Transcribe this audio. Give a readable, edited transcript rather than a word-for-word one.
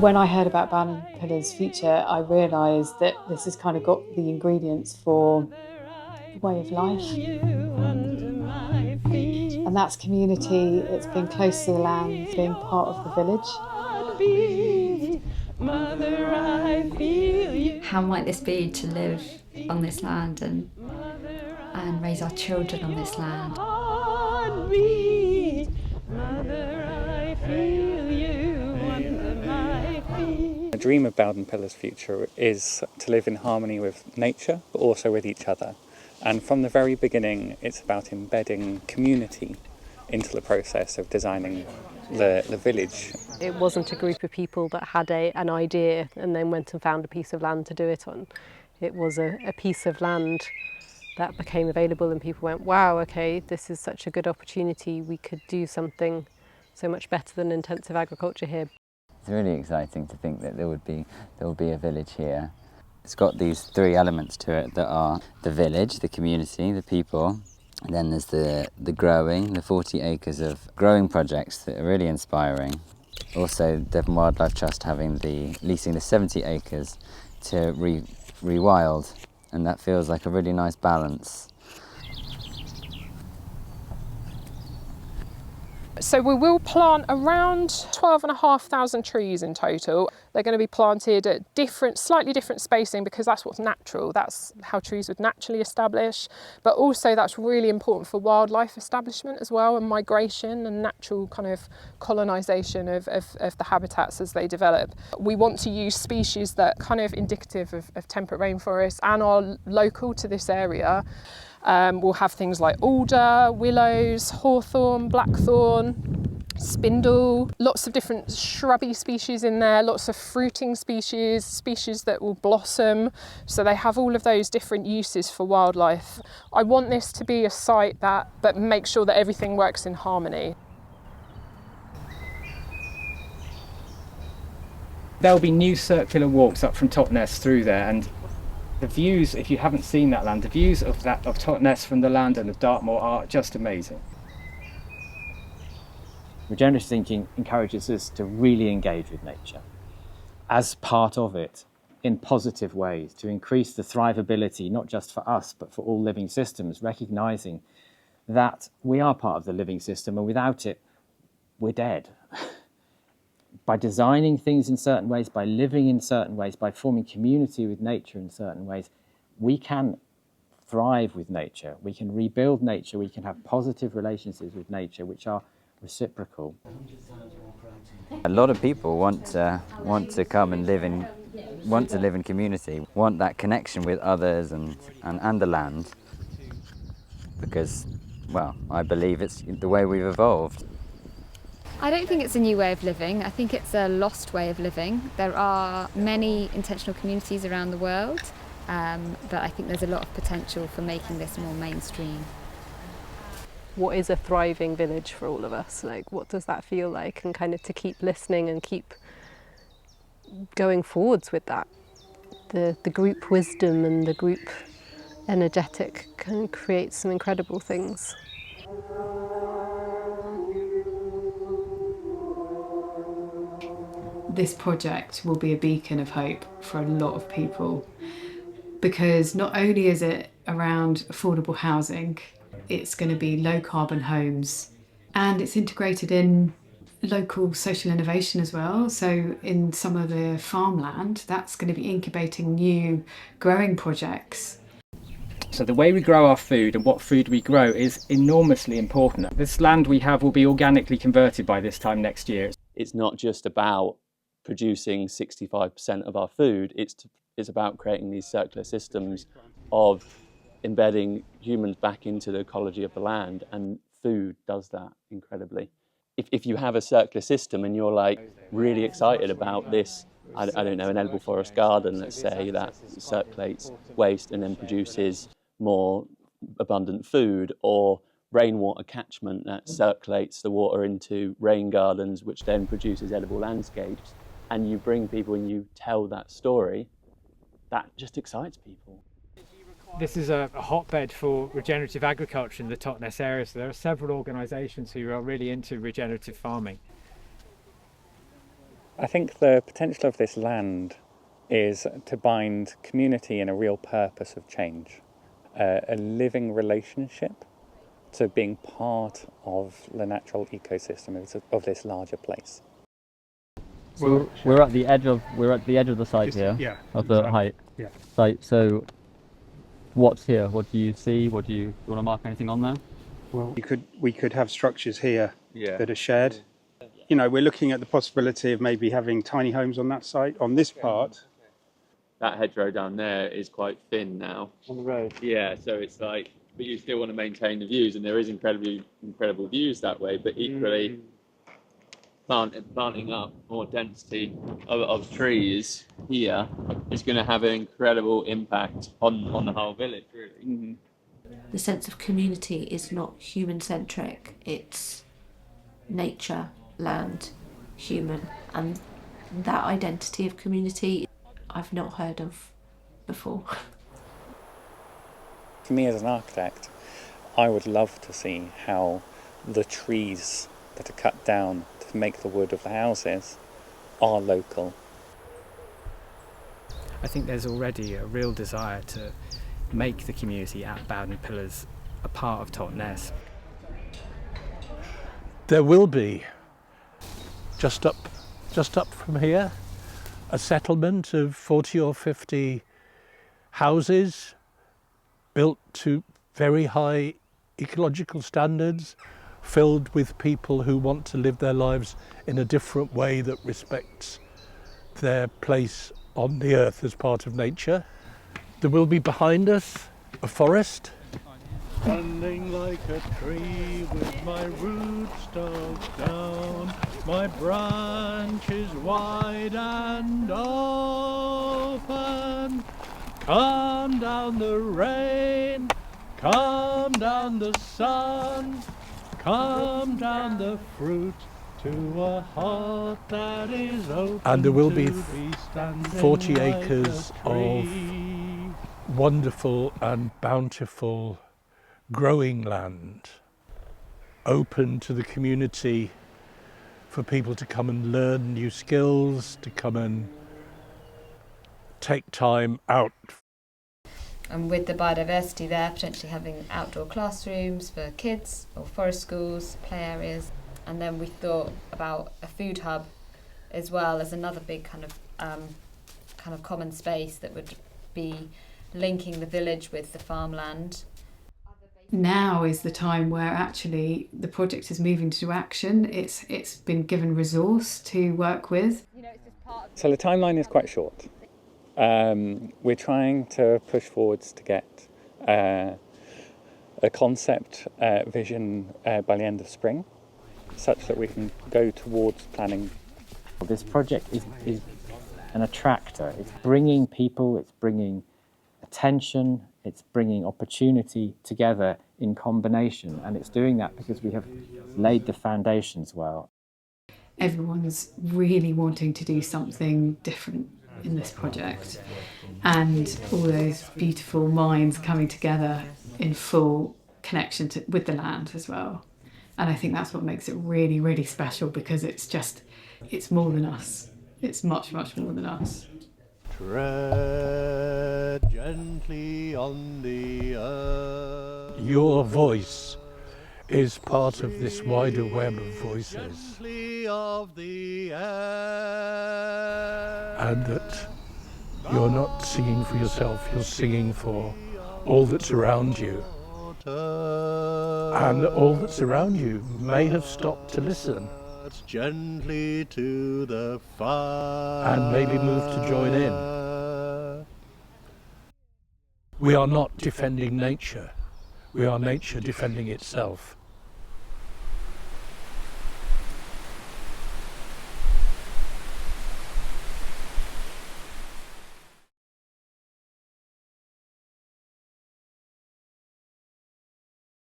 When I heard about Bowden Pillars' future, I realised that this has kind of got the ingredients for a way of life. And that's community, it's being close to the land, being part of the village. How might this be to live on this land and raise our children on this land? The dream of Bowden Pillars' future is to live in harmony with nature, but also with each other. And from the very beginning, it's about embedding community into the process of designing the village. It wasn't a group of people that had an idea and then went and found a piece of land to do it on. It was a piece of land that became available and people went, wow, okay, this is such a good opportunity. We could do something so much better than intensive agriculture here. It's really exciting to think that there will be a village here. It's got these three elements to it that are the village, the community, the people, and then there's the growing, the 40 acres of growing projects that are really inspiring. Also, Devon Wildlife Trust leasing the 70 acres to rewild, and that feels like a really nice balance. So we will plant around 12,500 trees in total. They're going to be planted at slightly different spacing because that's what's natural. That's how trees would naturally establish. But also that's really important for wildlife establishment as well, and migration and natural kind of colonisation of the habitats as they develop. We want to use species that are kind of indicative of temperate rainforests and are local to this area. We'll have things like alder, willows, hawthorn, blackthorn, spindle, lots of different shrubby species in there, lots of fruiting species that will blossom. So they have all of those different uses for wildlife. I want this to be a site but make sure that everything works in harmony. There'll be new circular walks up from Totnes through there, and the views, if you haven't seen that land, the views of Totnes from the land and of Dartmoor are just amazing. Regenerative thinking encourages us to really engage with nature as part of it in positive ways, to increase the thrivability, not just for us, but for all living systems, recognising that we are part of the living system and without it, we're dead. By designing things in certain ways, by living in certain ways, by forming community with nature in certain ways, we can thrive with nature, we can rebuild nature, we can have positive relationships with nature which are reciprocal. A lot of people want to come and want to live in community, want that connection with others and the land, because, well, I believe it's the way we've evolved. I don't think it's a new way of living. I think it's a lost way of living. There are many intentional communities around the world, but I think there's a lot of potential for making this more mainstream. What is a thriving village for all of us? Like, what does that feel like? And kind of to keep listening and keep going forwards with that. The group wisdom and the group energetic can create some incredible things. This project will be a beacon of hope for a lot of people, because not only is it around affordable housing, it's going to be low carbon homes, and it's integrated in local social innovation as well. So in some of the farmland, that's going to be incubating new growing projects. So the way we grow our food and what food we grow is enormously important. This land we have will be organically converted by this time next year. It's not just about producing 65% of our food, it's about creating these circular systems of embedding humans back into the ecology of the land, and food does that incredibly. If you have a circular system and you're like really excited about this, I don't know, an edible forest garden, let's say, that circulates waste and then produces more abundant food, or rainwater catchment that circulates the water into rain gardens, which then produces edible landscapes, and you bring people and you tell that story, that just excites people. This is a hotbed for regenerative agriculture in the Totnes area, so there are several organisations who are really into regenerative farming. I think the potential of this land is to bind community in a real purpose of change, a living relationship to being part of the natural ecosystem of this larger place. So we're at the edge of the site here. Yeah. Of the height. Yeah. Site. So what's here? What do you see? Do you want to mark anything on there? Well, we could have structures here Yeah. that are shared. You know, we're looking at the possibility of maybe having tiny homes on that site. On this part, That hedgerow down there is quite thin now. on the road. Yeah, so it's like, but you still want to maintain the views, and there is incredible views that way. But equally, planting up more density of trees here is going to have an incredible impact on the whole village, really. Mm-hmm. The sense of community is not human-centric, it's nature, land, human, and that identity of community I've not heard of before. For me as an architect, I would love to see how the trees that are cut down to make the wood of the houses are local. I think there's already a real desire to make the community at Bowden Pillars a part of Totnes. There will be, just up from here, a settlement of 40 or 50 houses built to very high ecological standards, filled with people who want to live their lives in a different way that respects their place on the earth as part of nature. There will be behind us a forest. Standing like a tree with my roots dug down, my branches wide and open. Calm down the rain, calm down the sun, calm down the fruit to a heart that is open. And there will be 40 acres of wonderful and bountiful growing land, open to the community for people to come and learn new skills, to come and take time out. And with the biodiversity there, potentially having outdoor classrooms for kids or forest schools, play areas. And then we thought about a food hub as well as another big kind of common space that would be linking the village with the farmland. Now is the time where actually the project is moving to action. It's been given resource to work with. So the timeline is quite short. We're trying to push forwards to get a concept vision by the end of spring, such that we can go towards planning. This project is an attractor. It's bringing people, it's bringing attention, it's bringing opportunity together in combination, and it's doing that because we have laid the foundations well. Everyone's really wanting to do something different in this project, and all those beautiful minds coming together in full connection with the land as well. And I think that's what makes it really, really special, because it's more than us. It's much, much more than us. Tread gently on the earth. Your voice is part of this wider web of voices. And that you're not singing for yourself, you're singing for all that's around you. And all that's around you may have stopped to listen. Gently to the fire. And maybe move to join in. We are not defending nature. We are nature defending itself.